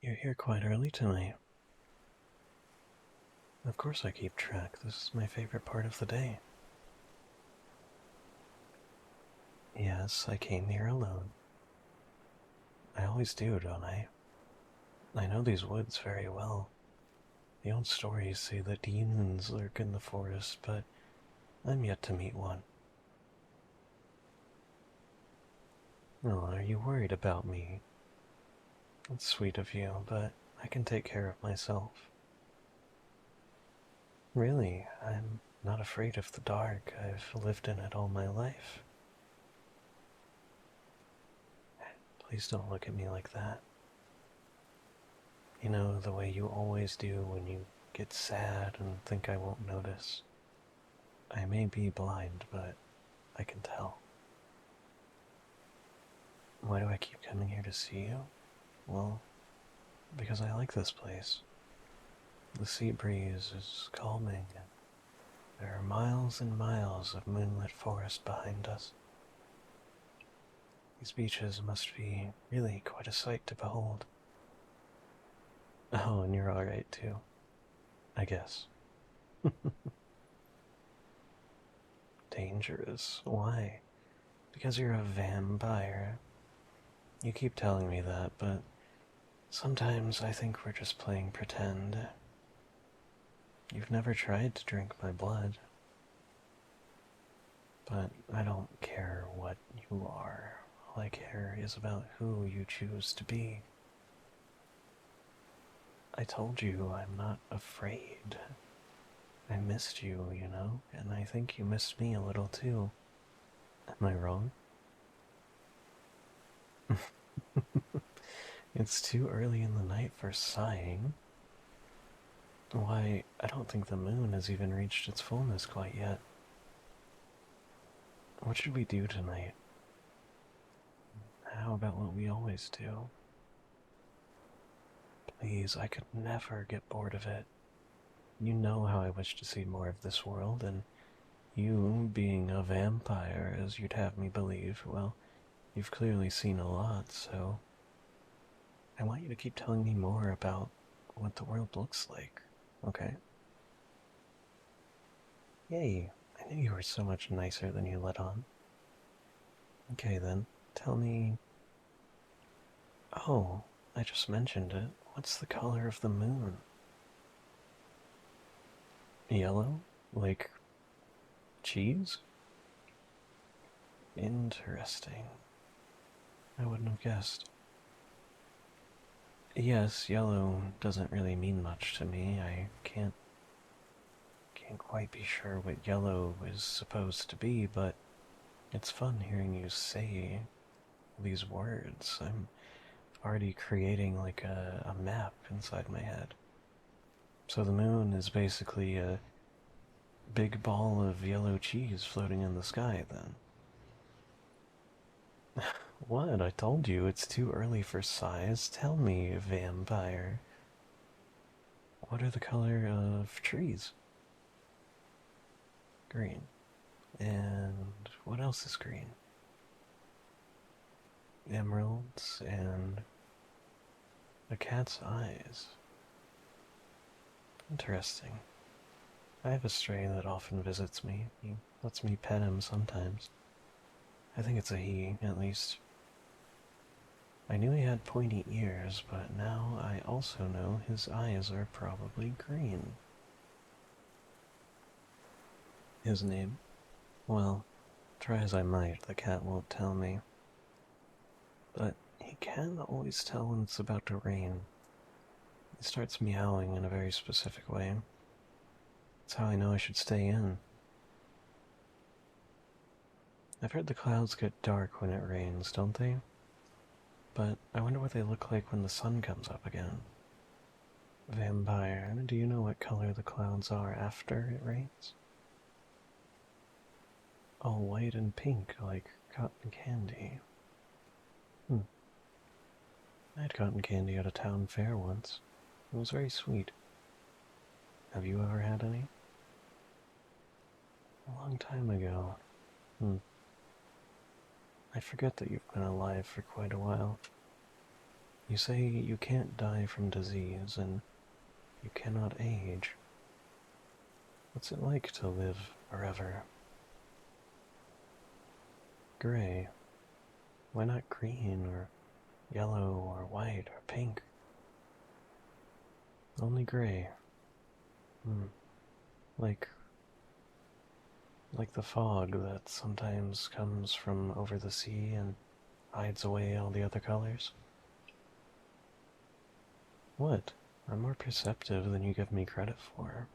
You're here quite early tonight. Of course I keep track. This is my favorite part of the day. Yes, I came here alone. I always do, don't I? I know these woods very well. The old stories say that demons lurk in the forest, but I'm yet to meet one. Oh, are you worried about me? It's sweet of you, but I can take care of myself. Really, I'm not afraid of the dark. I've lived in it all my life. Please don't look at me like that. You know, the way you always do when you get sad and think I won't notice. I may be blind, but I can tell. Why do I keep coming here to see you? Well, because I like this place. The sea breeze is calming, and there are miles and miles of moonlit forest behind us. These beaches must be really quite a sight to behold. Oh, and you're alright too, I guess. Dangerous? Why? Because you're a vampire. You keep telling me that, but sometimes I think we're just playing pretend. You've never tried to drink my blood. But I don't care what you are. All I care is about who you choose to be. I told you I'm not afraid. I missed you, you know, and I think you missed me a little too. Am I wrong? It's too early in the night for sighing. Why, I don't think the moon has even reached its fullness quite yet. What should we do tonight? How about what we always do? Please, I could never get bored of it. You know how I wish to see more of this world, and you, being a vampire, as you'd have me believe, well, you've clearly seen a lot, so I want you to keep telling me more about what the world looks like, okay? Yay, I knew you were so much nicer than you let on. Okay then, tell me. Oh, I just mentioned it. What's the color of the moon? Yellow? Like cheese? Interesting. I wouldn't have guessed. Yes, yellow doesn't really mean much to me. I can't quite be sure what yellow is supposed to be, but it's fun hearing you say these words. I'm already creating like a map inside my head. So the moon is basically a big ball of yellow cheese floating in the sky, then. What? I told you it's too early for size. Tell me, vampire. What are the color of trees? Green. And what else is green? Emeralds and a cat's eyes. Interesting. I have a stray that often visits me. He lets me pet him sometimes. I think it's a he, at least. I knew he had pointy ears, but now I also know his eyes are probably green. His name? Well, try as I might, the cat won't tell me. But he can always tell when it's about to rain. He starts meowing in a very specific way. That's how I know I should stay in. I've heard the clouds get dark when it rains, don't they? But I wonder what they look like when the sun comes up again. Vampire, do you know what color the clouds are after it rains? All white and pink, like cotton candy. Hmm. I had cotton candy at a town fair once. It was very sweet. Have you ever had any? A long time ago. Hmm. I forget that you've been alive for quite a while. You say you can't die from disease and you cannot age. What's it like to live forever? Gray. Why not green or yellow or white or pink? Only gray. Hmm. Like like the fog that sometimes comes from over the sea and hides away all the other colors? What? I'm more perceptive than you give me credit for.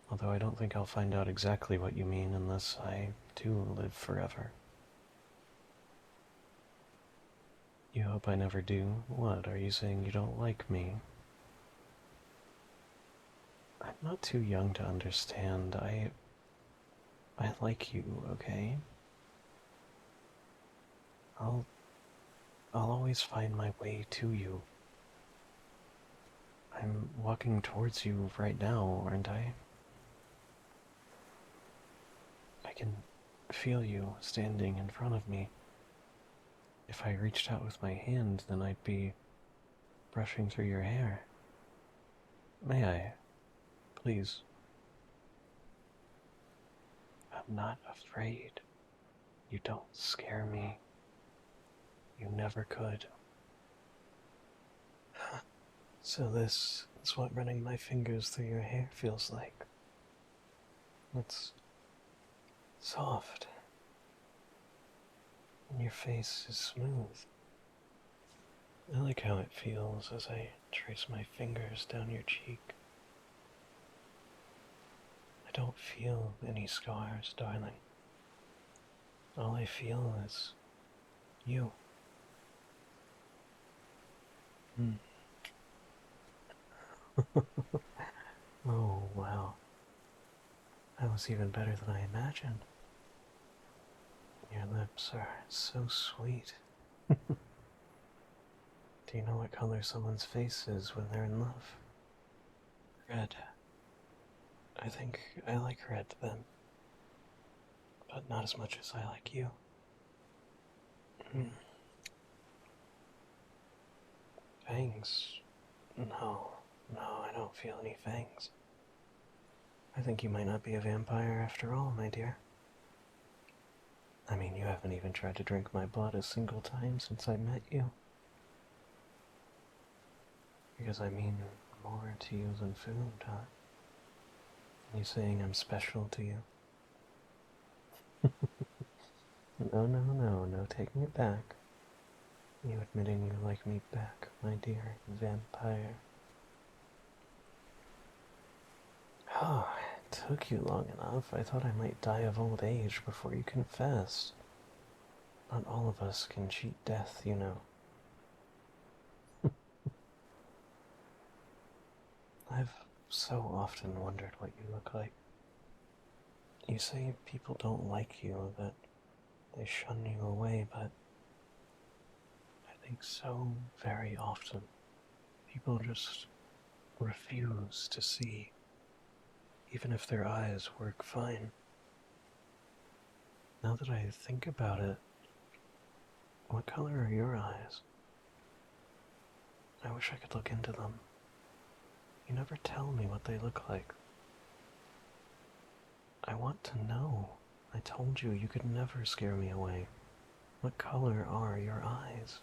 Although I don't think I'll find out exactly what you mean unless I do live forever. You hope I never do? What, are you saying you don't like me? I'm not too young to understand. I like you, okay? I'll I'll always find my way to you. I'm walking towards you right now, aren't I? I can feel you standing in front of me. If I reached out with my hand, then I'd be brushing through your hair. May I? Please. I'm not afraid. You don't scare me. You never could. So this is what running my fingers through your hair feels like. It's soft, and your face is smooth. I like how it feels as I trace my fingers down your cheek. I don't feel any scars, darling. All I feel is you. Mm. Oh, wow. That was even better than I imagined. Your lips are so sweet. Do you know what color someone's face is when they're in love? Red. I think I like red then, but not as much as I like you. Mm. Fangs? No, no, I don't feel any fangs. I think you might not be a vampire after all, my dear. I mean, you haven't even tried to drink my blood a single time since I met you. Because I mean more to you than food, huh? You saying I'm special to you? No, no, no, no taking it back. You admitting you like me back, my dear vampire. Oh, it took you long enough. I thought I might die of old age before you confessed. Not all of us can cheat death, you know. I've so often wondered what you look like. You say people don't like you, that they shun you away, but I think so very often people just refuse to see, even if their eyes work fine. Now that I think about it, what color are your eyes? I wish I could look into them. You never tell me what they look like. I want to know. I told you you could never scare me away. What color are your eyes?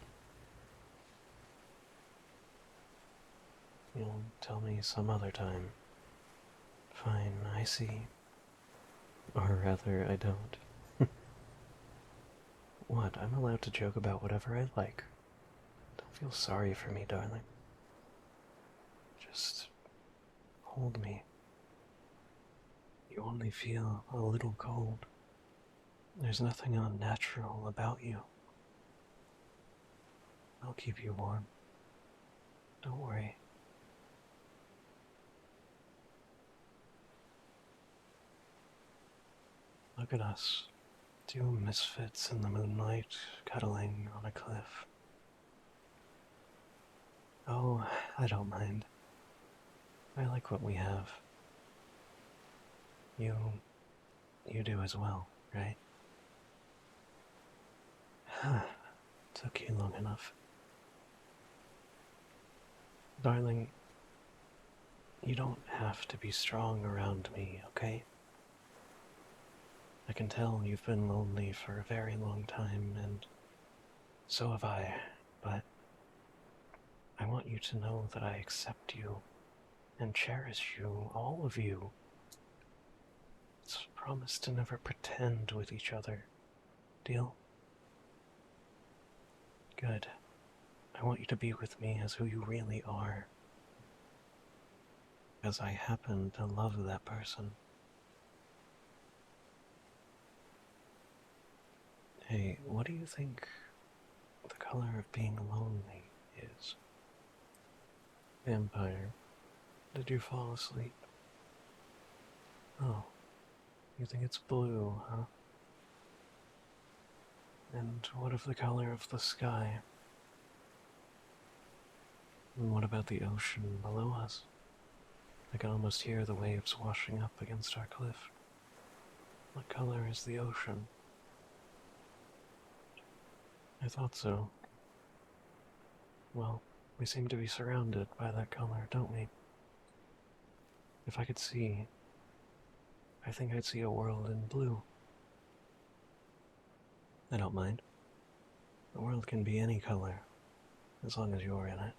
You'll tell me some other time. Fine, I see. Or rather, I don't. What? I'm allowed to joke about whatever I like. Don't feel sorry for me, darling. Just hold me. You only feel a little cold. There's nothing unnatural about you. I'll keep you warm. Don't worry. Look at us. Two misfits in the moonlight, cuddling on a cliff. Oh, I don't mind. I like what we have. You... you do as well, right? Took you long enough. Darling, you don't have to be strong around me, okay? I can tell you've been lonely for a very long time, and so have I, but I want you to know that I accept you and cherish you, all of you. Let's promise to never pretend with each other. Deal? Good. I want you to be with me as who you really are. Because I happen to love that person. Hey, what do you think the color of being lonely is? Vampire, did you fall asleep? Oh, you think it's blue, huh? And what of the color of the sky? And what about the ocean below us? I can almost hear the waves washing up against our cliff. What color is the ocean? I thought so. Well, we seem to be surrounded by that color, don't we? If I could see, I think I'd see a world in blue. I don't mind. The world can be any color, as long as you're in it.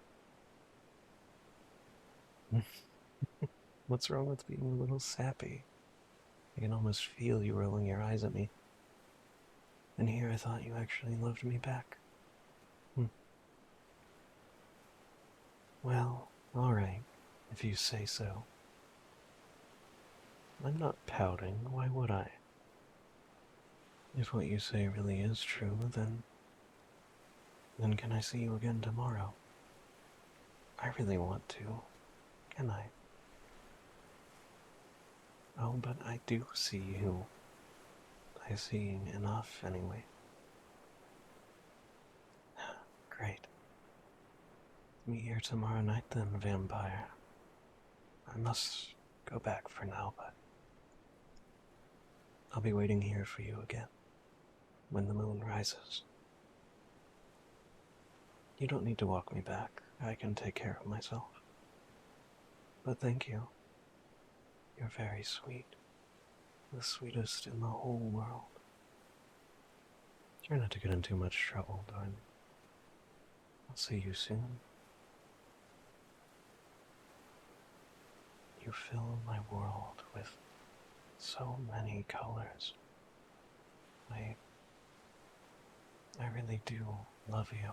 What's wrong with being a little sappy? I can almost feel you rolling your eyes at me. And here I thought you actually loved me back. Hmm. Well, alright, if you say so. I'm not pouting, why would I? If what you say really is true, then can I see you again tomorrow? I really want to, can I? Oh, but I do see you. I see enough, anyway. Great. Meet here tomorrow night then, vampire. I must go back for now, but I'll be waiting here for you again, when the moon rises. You don't need to walk me back. I can take care of myself. But thank you. You're very sweet. The sweetest in the whole world. Try not to get in too much trouble, darling. I'll see you soon. You fill my world with so many colors. I really do love you.